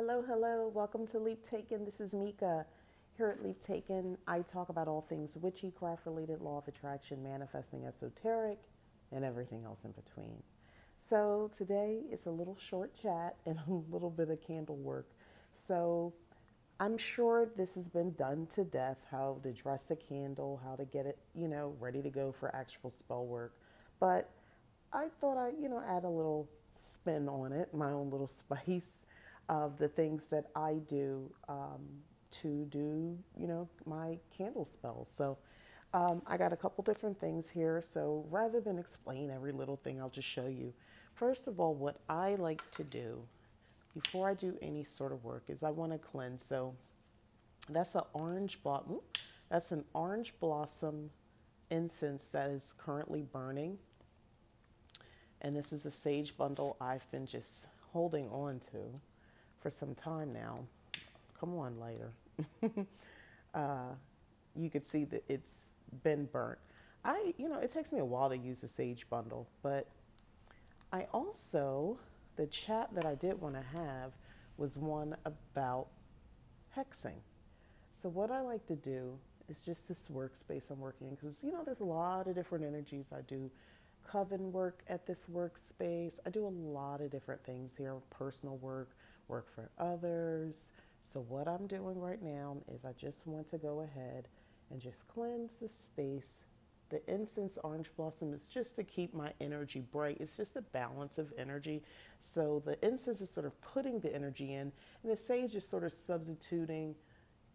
Hello, hello. Welcome to Leap Taken. This is Mika. Here at Leap Taken, I talk about all things witchcraft related, law of attraction, manifesting, esoteric, and everything else in between. So today is a little short chat and a little bit of candle work. So I'm sure this has been done to death, how to dress a candle, how to get it, ready to go for actual spell work. But I thought I'd add a little spin on it, my own little spice of the things that I do to do, my candle spells. So I got a couple different things here. So rather than explain every little thing, I'll just show you. First of all, what I like to do before I do any sort of work is I want to cleanse. So that's that's an orange blossom incense that is currently burning. And this is a sage bundle I've been just holding on to for some time now. Come on, lighter. You could see that it's been burnt. It takes me a while to use a sage bundle, but I also, the chat that I did want to have was one about hexing. So what I like to do is just this workspace I'm working in, because, there's a lot of different energies. I do coven work at this workspace. I do a lot of different things here, personal work, work for others. So what I'm doing right now is I just want to go ahead and just cleanse the space. The incense orange blossom is just to keep my energy bright. It's just a balance of energy. So the incense is sort of putting the energy in, and the sage is sort of substituting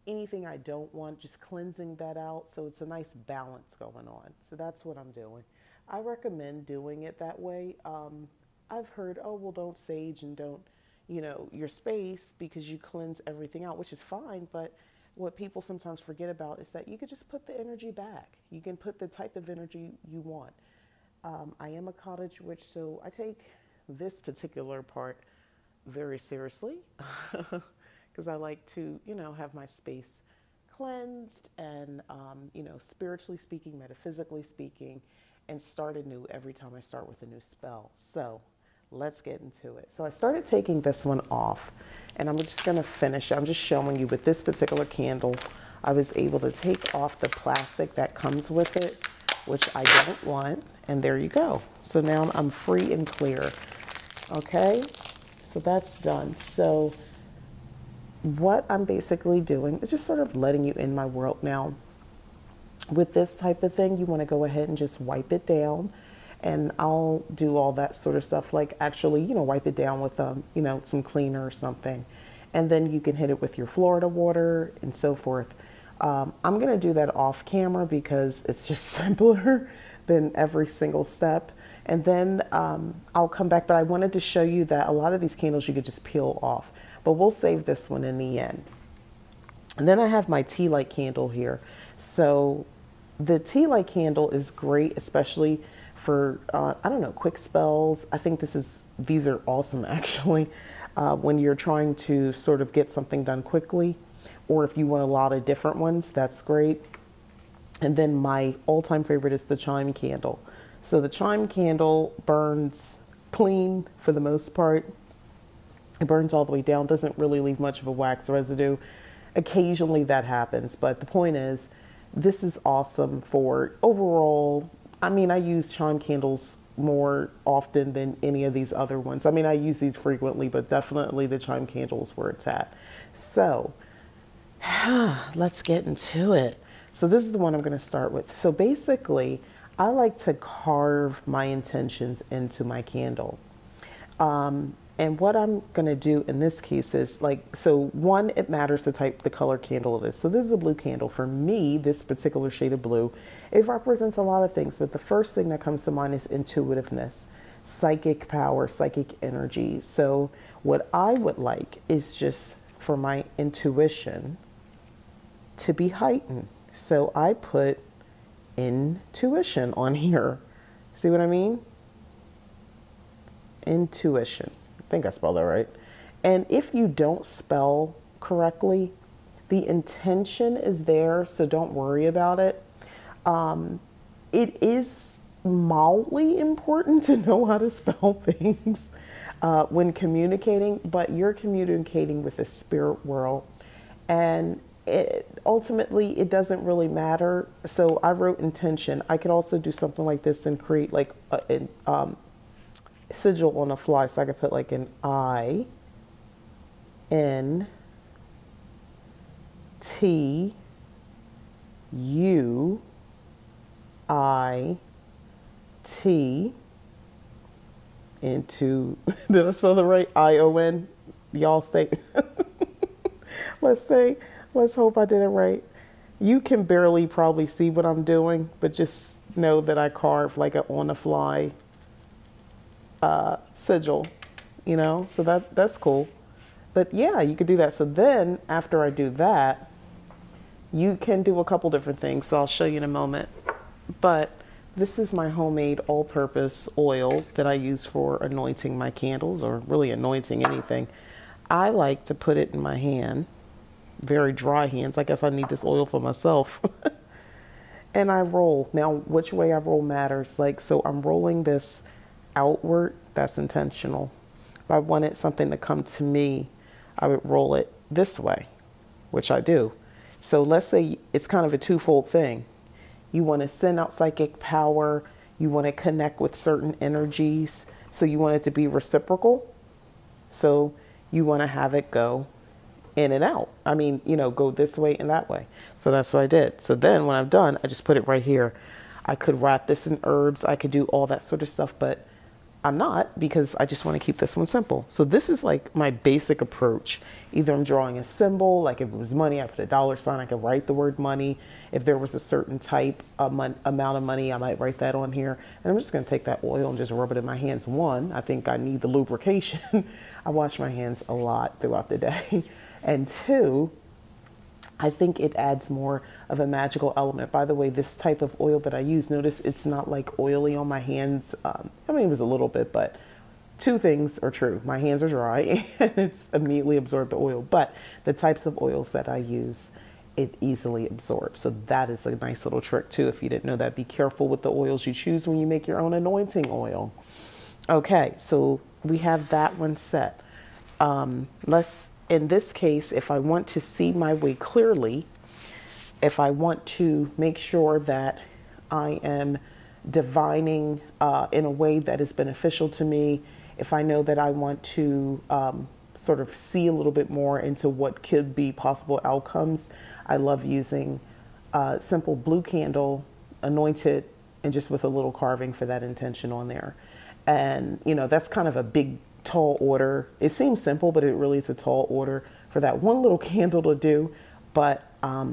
anything I don't want, just cleansing that out. So it's a nice balance going on. So that's what I'm doing. I recommend doing it that way. I've heard, oh, well, don't sage and don't, your space, because you cleanse everything out, which is fine. But what people sometimes forget about is that you could just put the energy back. You can put the type of energy you want. I am a cottage witch, so I take this particular part very seriously because I like to, have my space cleansed and, spiritually speaking, metaphysically speaking, and start anew every time I start with a new spell. So let's get into it. So I started taking this one off, and I'm just going to finish. I'm just showing you with this particular candle, I was able to take off the plastic that comes with it, which I don't want. And there you go. So now I'm free and clear. Okay, so that's done. So what I'm basically doing is just sort of letting you in my world now. With this type of thing, you want to go ahead and just wipe it down, and I'll do all that sort of stuff, like actually, wipe it down with, some cleaner or something, and then you can hit it with your Florida water and so forth. I'm going to do that off camera because it's just simpler than every single step. And then I'll come back, but I wanted to show you that a lot of these candles you could just peel off, but we'll save this one in the end. And then I have my tea light candle here. So the tea light candle is great, especially for, quick spells. I think these are awesome actually, when you're trying to sort of get something done quickly, or if you want a lot of different ones, that's great. And then my all-time favorite is the chime candle. So the chime candle burns clean for the most part. It burns all the way down, doesn't really leave much of a wax residue. Occasionally that happens, but the point is, this is awesome for overall. I mean, I use chime candles more often than any of these other ones. I mean, I use these frequently, but definitely the chime candle is where it's at. So let's get into it. So this is the one I'm going to start with. So basically, I like to carve my intentions into my candle. And what I'm going to do in this case is so one, it matters the color candle it is. So this is a blue candle. For me, this particular shade of blue, it represents a lot of things. But the first thing that comes to mind is intuitiveness, psychic power, psychic energy. So what I would like is just for my intuition to be heightened. So I put intuition on here. See what I mean? Intuition. I think I spelled that right. And if you don't spell correctly, the intention is there, so don't worry about it. It is mildly important to know how to spell things when communicating, but you're communicating with the spirit world. And ultimately, it doesn't really matter. So I wrote intention. I could also do something like this and create like a sigil on the fly. So I could put like an INTUIT into, did I spell that right? ION. Y'all stay. Let's hope I did it right. You can barely probably see what I'm doing, but just know that I carved like a on the fly sigil, you know, so that's cool. But yeah, you could do that. So then after I do that, you can do a couple different things. So I'll show you in a moment. But this is my homemade all-purpose oil that I use for anointing my candles, or really anointing anything. I like to put it in my hand, very dry hands. I guess I need this oil for myself. And I roll. Now, which way I roll matters. Like, so I'm rolling this outward. That's intentional. If I wanted something to come to me, I would roll it this way, which I do. So let's say it's kind of a twofold thing. You want to send out psychic power. You want to connect with certain energies. So you want it to be reciprocal. So you want to have it go in and out. I mean, you know, go this way and that way. So that's what I did. So then when I'm done, I just put it right here. I could wrap this in herbs. I could do all that sort of stuff, but I'm not, because I just want to keep this one simple. So this is like my basic approach. Either I'm drawing a symbol, like if it was money, I put a dollar sign, I could write the word money. If there was a certain type of amount of money, I might write that on here. And I'm just going to take that oil and just rub it in my hands. One, I think I need the lubrication. I wash my hands a lot throughout the day. And two, I think it adds more of a magical element. By the way, this type of oil that I use, notice it's not like oily on my hands. I mean, it was a little bit, but two things are true. My hands are dry and it's immediately absorbed the oil. But the types of oils that I use, it easily absorbs. So that is a nice little trick too. If you didn't know that, be careful with the oils you choose when you make your own anointing oil. Okay, so we have that one set. In this case, if I want to see my way clearly, if I want to make sure that I am divining in a way that is beneficial to me, if I know that I want to sort of see a little bit more into what could be possible outcomes, I love using simple blue candle, anointed, and just with a little carving for that intention on there. And, you know, that's kind of a big, tall order. It seems simple, but it really is a tall order for that one little candle to do. But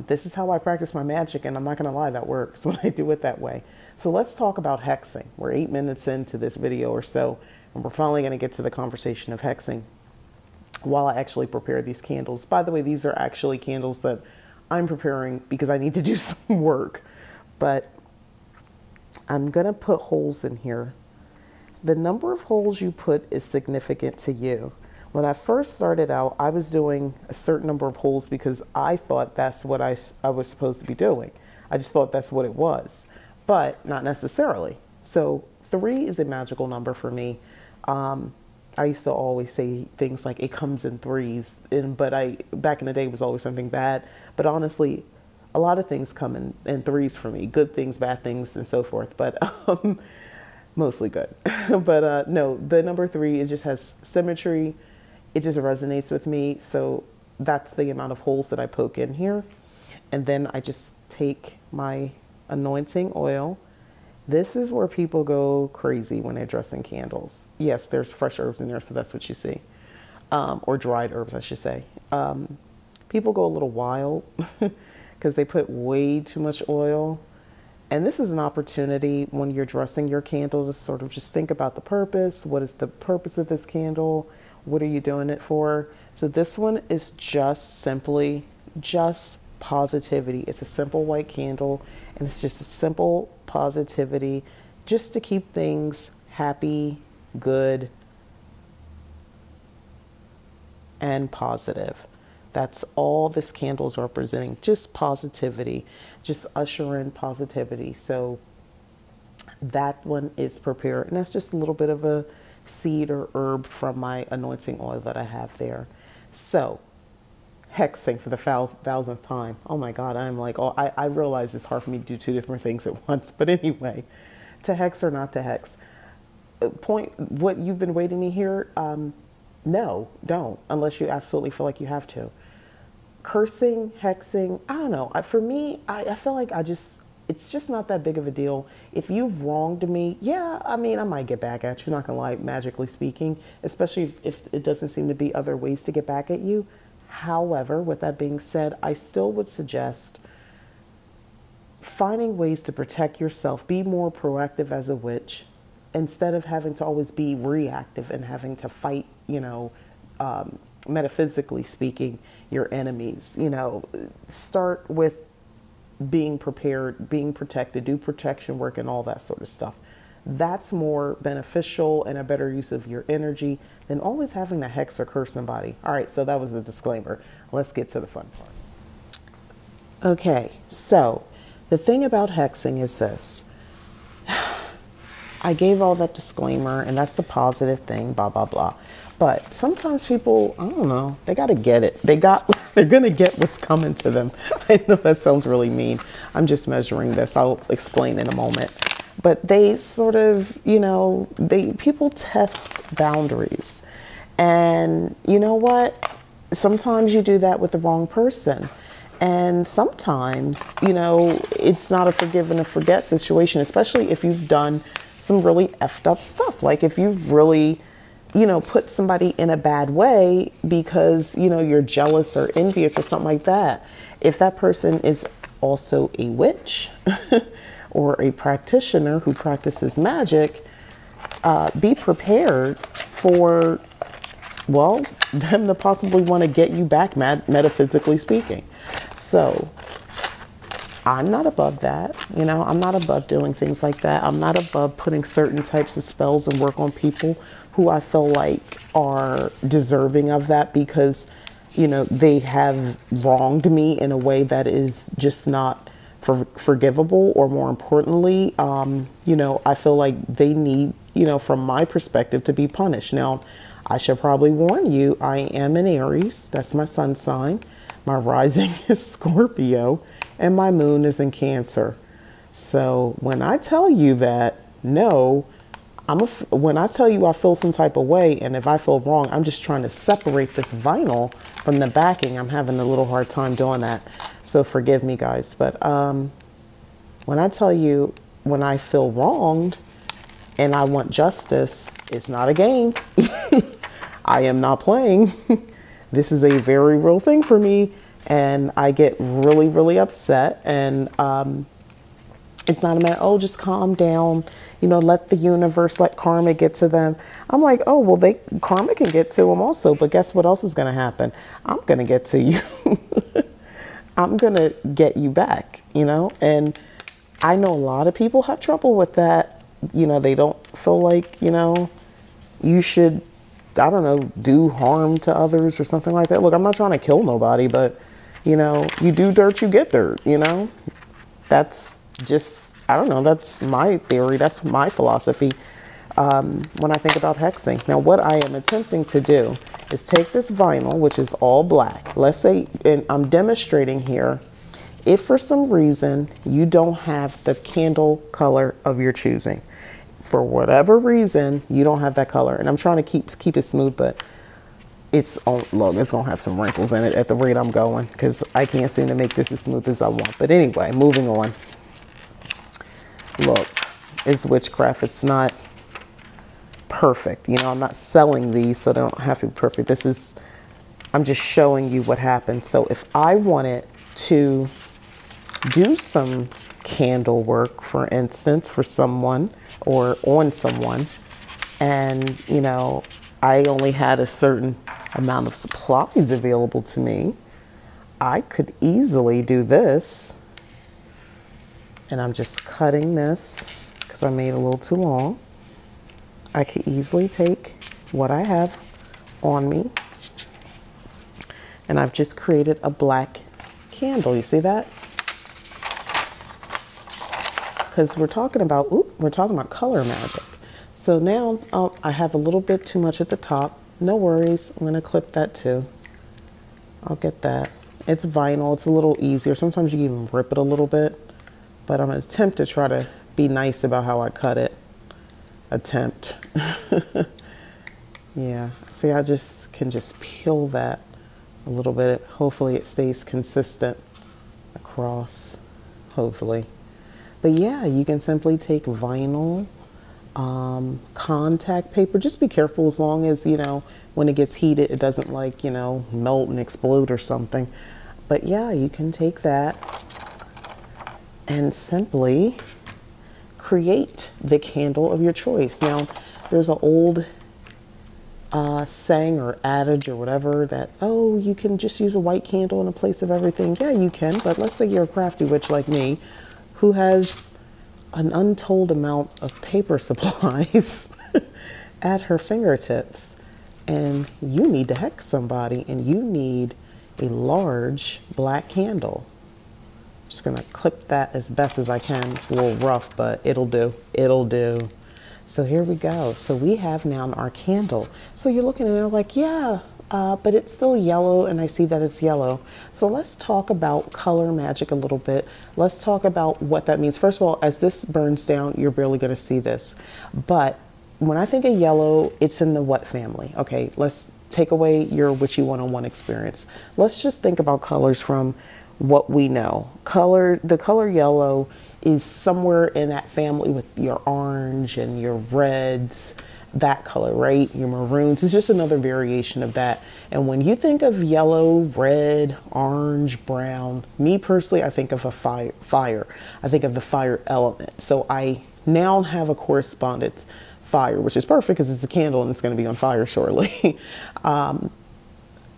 this is how I practice my magic, and I'm not going to lie, that works when I do it that way. So let's talk about hexing. We're 8 minutes into this video or so, and we're finally going to get to the conversation of hexing while I actually prepare these candles. By the way, these are actually candles that I'm preparing because I need to do some work. But I'm going to put holes in here. The number of holes you put is significant to you. When I first started out, I was doing a certain number of holes because I thought that's what I was supposed to be doing. I just thought that's what it was, but not necessarily. So 3 is a magical number for me. I used to always say things like it comes in threes, but back in the day it was always something bad. But honestly, a lot of things come in threes for me, good things, bad things, and so forth. But mostly good. But no, the number 3, it just has symmetry. It just resonates with me. So that's the amount of holes that I poke in here. And then I just take my anointing oil. This is where people go crazy when they're dressing candles. Yes, there's fresh herbs in there, so that's what you see. Or dried herbs, I should say. People go a little wild because they put way too much oil. And this is an opportunity when you're dressing your candle to sort of just think about the purpose. What is the purpose of this candle? What are you doing it for? So this one is just simply just positivity. It's a simple white candle, and it's just a simple positivity just to keep things happy, good, and positive. That's all this candle is representing, just positivity, just usher in positivity. So That one is prepared, and that's just a little bit of a seed or herb from my anointing oil that I have there. So, hexing for the thousandth time. Oh my God, I'm like, oh, I realize it's hard for me to do two different things at once. But anyway, to hex or not to hex. Point, what you've been waiting to hear, no, don't, unless you absolutely feel like you have to. Cursing, hexing, I don't know. For me, I feel like it's just not that big of a deal. If you've wronged me, yeah, I mean, I might get back at you, not gonna lie, magically speaking, especially if it doesn't seem to be other ways to get back at you. However, with that being said, I still would suggest finding ways to protect yourself, be more proactive as a witch, instead of having to always be reactive and having to fight, metaphysically speaking, your enemies. Start with being prepared, being protected, do protection work and all that sort of stuff. That's more beneficial and a better use of your energy than always having to hex or curse somebody. All right, so that was the disclaimer. Let's get to the fun part. Okay, so the thing about hexing is this. I gave all that disclaimer, and that's the positive thing, blah, blah, blah. But sometimes people, I don't know, they got to get it. They're going to get what's coming to them. I know that sounds really mean. I'm just measuring this. I'll explain in a moment. But they sort of, people test boundaries. And you know what? Sometimes you do that with the wrong person. And sometimes, it's not a forgive and a forget situation, especially if you've done some really effed up stuff. Like if you've really, put somebody in a bad way because, you're jealous or envious or something like that. If that person is also a witch or a practitioner who practices magic, be prepared for, well, them to possibly want to get you back, metaphysically speaking. So I'm not above that. I'm not above doing things like that. I'm not above putting certain types of spells and work on people who I feel like are deserving of that because, they have wronged me in a way that is just not forgivable, or more importantly, I feel like they need, from my perspective, to be punished. Now, I should probably warn you, I am an Aries. That's my sun sign. My rising is Scorpio, and my moon is in Cancer. So when I tell you that, no, when I tell you I feel some type of way, and if I feel wrong, I'm just trying to separate this vinyl from the backing. I'm having a little hard time doing that. So forgive me, guys. But when I tell you when I feel wronged and I want justice, it's not a game. I am not playing. This is a very real thing for me, and I get really, really upset. And it's not a matter, oh, just calm down, let the universe, let karma get to them. I'm like, oh, well, karma can get to them also, but guess what else is going to happen? I'm going to get to you. I'm going to get you back, and I know a lot of people have trouble with that. They don't feel like, you should, I don't know, do harm to others or something like that. Look, I'm not trying to kill nobody, but, you do dirt, you get dirt, That's just, I don't know, that's my theory. That's my philosophy when I think about hexing. Now, what I am attempting to do is take this vinyl, which is all black. Let's say, and I'm demonstrating here, if for some reason you don't have the candle color of your choosing, for whatever reason, you don't have that color. And I'm trying to keep it smooth, but look, it's going to have some wrinkles in it at the rate I'm going because I can't seem to make this as smooth as I want. But anyway, moving on. Look, it's witchcraft. It's not perfect. I'm not selling these, so they don't have to be perfect. I'm just showing you what happened. So if I wanted to do some candle work, for instance, for someone or on someone, and, I only had a certain amount of supplies available to me, I could easily do this. And I'm just cutting this because I made it a little too long. I could easily take what I have on me, and I've just created a black candle. You see that? because we're talking about color magic. So now I have a little bit too much at the top. No worries, I'm gonna clip that too. I'll get that. It's vinyl, it's a little easier. Sometimes you can even rip it a little bit, but I'm gonna attempt to try to be nice about how I cut it. Attempt. Yeah, see, I can just peel that a little bit. Hopefully it stays consistent across, hopefully. But yeah, you can simply take vinyl, contact paper. Just be careful as long as, you know, when it gets heated, it doesn't like, you know, melt and explode or something. But yeah, you can take that and simply create the candle of your choice. Now, there's an old saying or adage or whatever that, oh, you can just use a white candle in the place of everything. Yeah, you can, but let's say you're a crafty witch like me who has an untold amount of paper supplies at her fingertips, and you need to hex somebody and you need a large black candle. I'm just gonna clip that as best as I can. It's a little rough, but it'll do. It'll do. So here we go. So we have now our candle. So you're looking at it like, yeah, but it's still yellow, and I see that it's yellow. So let's talk about color magic a little bit. Let's talk about what that means. First of all, as this burns down, you're barely going to see this. But when I think of yellow, it's in the what family? Okay, let's take away your witchy one-on-one experience. Let's just think about colors from what we know. The color yellow is somewhere in that family with your orange and your reds, that color, right? Your maroons. It's just another variation of that. And when you think of yellow, red, orange, brown, me personally, I think of a fire. I think of the fire element. So I now have a correspondence fire, which is perfect because it's a candle and it's going to be on fire shortly.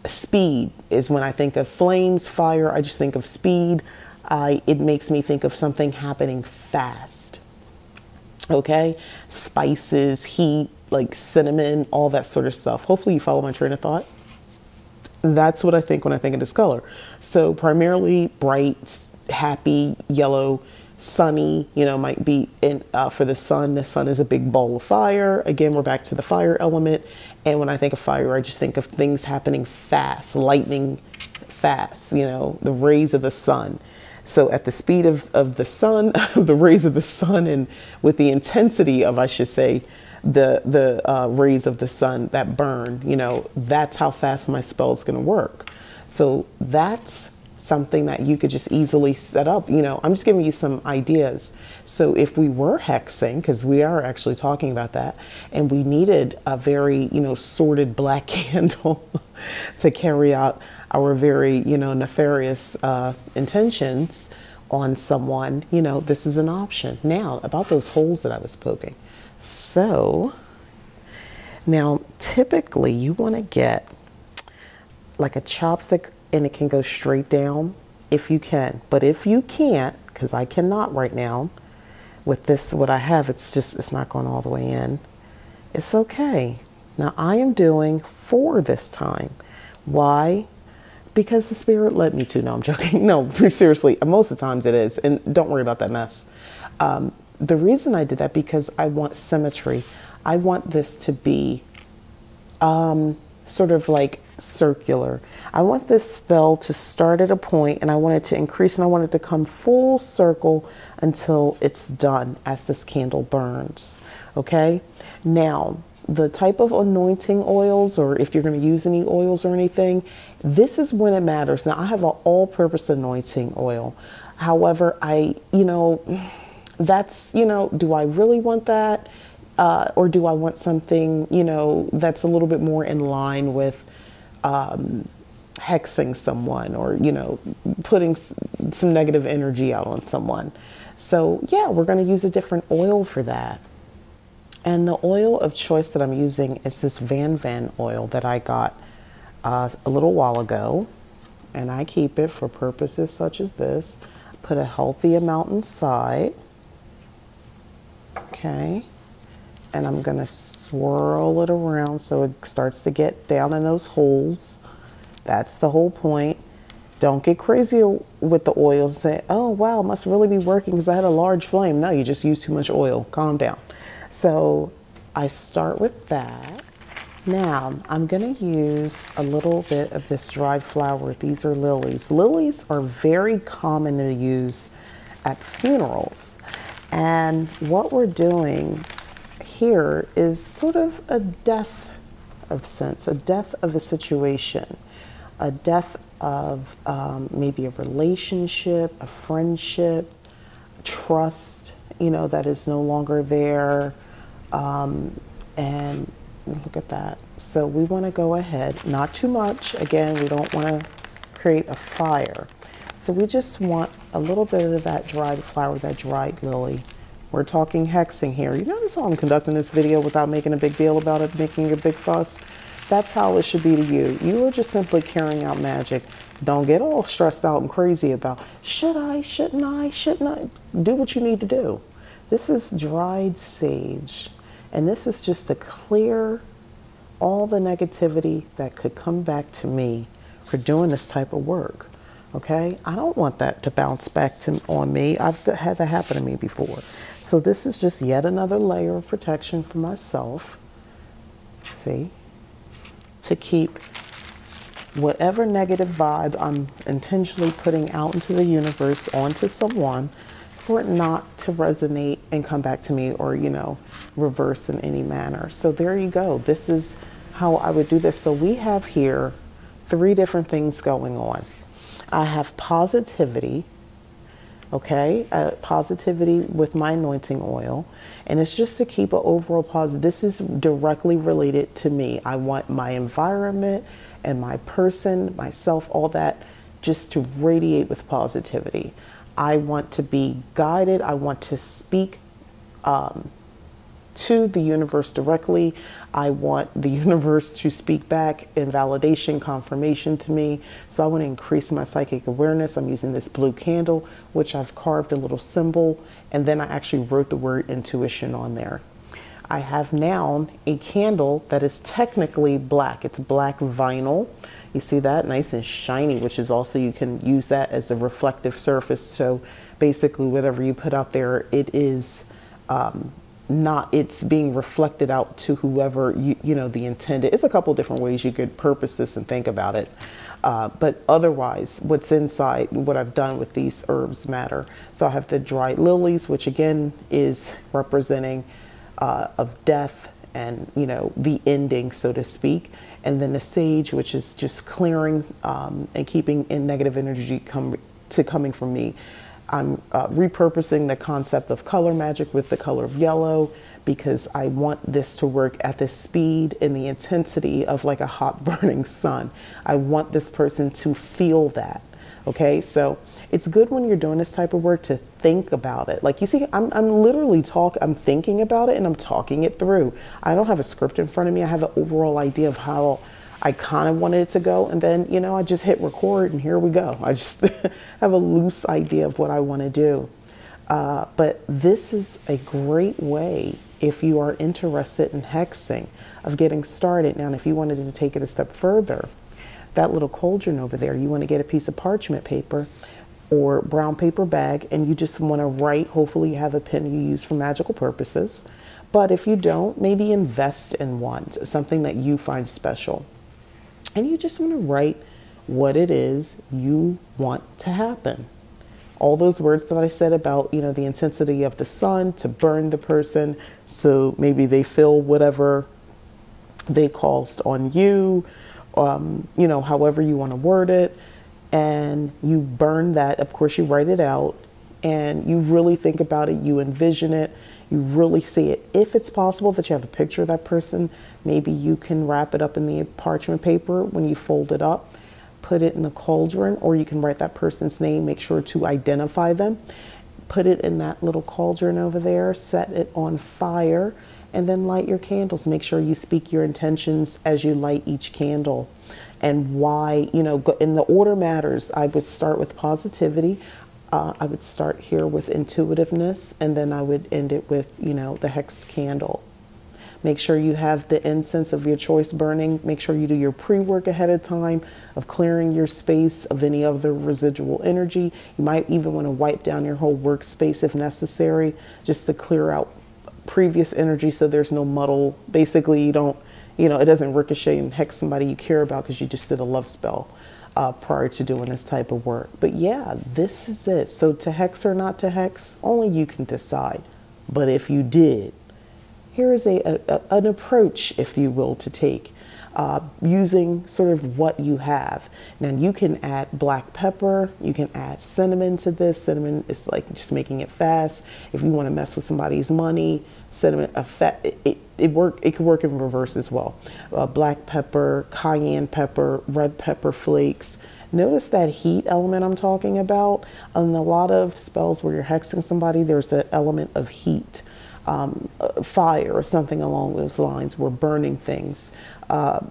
Speed is when I think of flames, fire, I just think of speed. It makes me think of something happening fast. Okay? Spices, heat, like cinnamon, all that sort of stuff. Hopefully you follow my train of thought. That's what I think when I think of this color. So primarily bright, happy, yellow, sunny, you know, might be in, for the sun is a big ball of fire. Again, we're back to the fire element. And when I think of fire, I just think of things happening fast, lightning fast, you know, the rays of the sun. So at the speed of the sun, the rays of the sun, and with the intensity of, I should say, the rays of the sun that burn, you know, that's how fast my spell is going to work. So that's something that you could just easily set up. You know, I'm just giving you some ideas. So if we were hexing, because we are actually talking about that, and we needed a very, you know, sorted black candle to carry out our very, you know, nefarious intentions on someone, you know, this is an option. Now, about those holes that I was poking. So, now, typically, you want to get like a chopstick, and it can go straight down if you can. But if you can't, because I cannot right now, with this, what I have, it's not going all the way in. It's okay. Now, I am doing 4 this time. Why? Because the spirit led me to. No, I'm joking. No, seriously, most of the times it is. And don't worry about that mess. The reason I did that, because I want symmetry. I want this to be sort of like circular. I want this spell to start at a point, and I want it to increase, and I want it to come full circle until it's done as this candle burns. Okay? Now, the type of anointing oils, or if you're going to use any oils or anything, this is when it matters. Now, I have an all-purpose anointing oil. However, that's, do I really want that? Or do I want something, that's a little bit more in line with hexing someone, or, putting some negative energy out on someone? So, yeah, we're going to use a different oil for that. And the oil of choice that I'm using is this Van Van oil that I got a little while ago. And I keep it for purposes such as this. Put a healthy amount inside. Okay. And I'm going to swirl it around so it starts to get down in those holes. That's the whole point. Don't get crazy with the oils and say, oh, wow, it must really be working because I had a large flame. No, you just used too much oil. Calm down. So I start with that. Now I'm going to use a little bit of this dried flower. These are lilies. Lilies are very common to use at funerals. And what we're doing here is sort of a death of sense, a death of a situation, a death of maybe a relationship, a friendship, trust, that is no longer there. And look at that. So we want to go ahead, not too much. Again, we don't want to create a fire. So we just want a little bit of that dried flower, that dried lily. We're talking hexing here. You notice how I'm conducting this video without making a big deal about it, making a big fuss? That's how it should be to you. You are just simply carrying out magic. Don't get all stressed out and crazy about, should I, shouldn't I, shouldn't I? Do what you need to do. This is dried sage. And this is just to clear all the negativity that could come back to me for doing this type of work. Okay? I don't want that to bounce back on me. I've had that happen to me before. So this is just yet another layer of protection for myself. See? To keep whatever negative vibe I'm intentionally putting out into the universe onto someone, for it not to resonate and come back to me or, reverse in any manner. So there you go. This is how I would do this. So we have here 3 different things going on. I have positivity, okay? Positivity with my anointing oil. And it's just to keep an overall positive. This is directly related to me. I want my environment and my person, myself, all that, just to radiate with positivity. I want to be guided. I want to speak to the universe directly. I want the universe to speak back in validation, confirmation to me. So I want to increase my psychic awareness. I'm using this blue candle, which I've carved a little symbol, and then I actually wrote the word intuition on there. I have now a candle that is technically black. It's black vinyl. You see that? Nice and shiny, which is also, you can use that as a reflective surface. So basically whatever you put out there, it is it's being reflected out to whoever, the intended. It's a couple different ways you could purpose this and think about it. But otherwise, what's inside, what I've done with these herbs matter. So I have the dried lilies, which again is representing of death and, the ending, so to speak. And then the sage, which is just clearing and keeping in negative energy coming from me. I'm repurposing the concept of color magic with the color of yellow because I want this to work at the speed and the intensity of like a hot burning sun. I want this person to feel that. Okay, so it's good when you're doing this type of work to think about it. Like you see, I'm literally I'm thinking about it and I'm talking it through. I don't have a script in front of me. I have an overall idea of how I kind of wanted it to go. And then, I just hit record and here we go. I just have a loose idea of what I want to do. But this is a great way if you are interested in hexing of getting started. Now, if you wanted to take it a step further, that little cauldron over there, you want to get a piece of parchment paper or brown paper bag, and you just want to write. Hopefully you have a pen you use for magical purposes. But if you don't, maybe invest in one, something that you find special. And you just want to write what it is you want to happen. All those words that I said about, the intensity of the sun to burn the person, so maybe they feel whatever they caused on you, however you want to word it, and you burn that. Of course, you write it out and you really think about it, you envision it, you really see it. If it's possible that you have a picture of that person, maybe you can wrap it up in the parchment paper when you fold it up, put it in a cauldron, or you can write that person's name, make sure to identify them, put it in that little cauldron over there, set it on fire, and then light your candles. Make sure you speak your intentions as you light each candle. And why, in the order matters. I would start with positivity. I would start here with intuitiveness, and then I would end it with, the hexed candle. Make sure you have the incense of your choice burning. Make sure you do your pre-work ahead of time of clearing your space of any other residual energy. You might even want to wipe down your whole workspace if necessary, just to clear out previous energy so there's no muddle. Basically, you don't, it doesn't ricochet and hex somebody you care about because you just did a love spell prior to doing this type of work. But yeah, this is it. So to hex or not to hex, only you can decide. But if you did, here is an approach, if you will, to take using sort of what you have. Now you can add black pepper, you can add cinnamon to this. Cinnamon is like just making it fast. If you want to mess with somebody's money, cinnamon, it could work in reverse as well. Black pepper, cayenne pepper, red pepper flakes. Notice that heat element I'm talking about. In a lot of spells where you're hexing somebody, there's an element of heat, fire or something along those lines. We're burning things.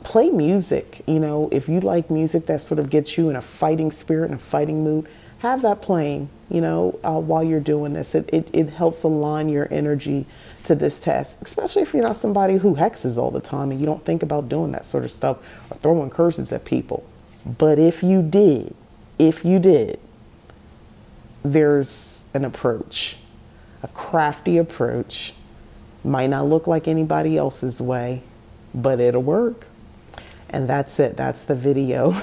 Play music. If you like music that sort of gets you in a fighting spirit and a fighting mood, have that playing, while you're doing this. It helps align your energy to this task, especially if you're not somebody who hexes all the time and you don't think about doing that sort of stuff or throwing curses at people. But if you did, there's an approach, a crafty approach. Might not look like anybody else's way, but it'll work. And that's it. That's the video.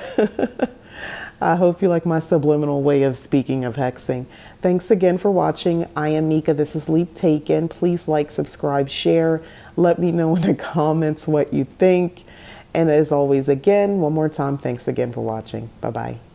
I hope you like my subliminal way of speaking of hexing. Thanks again for watching. I am Mika. This is Leap Taken. Please like, subscribe, share. Let me know in the comments what you think. And as always, again, one more time, thanks again for watching. Bye-bye.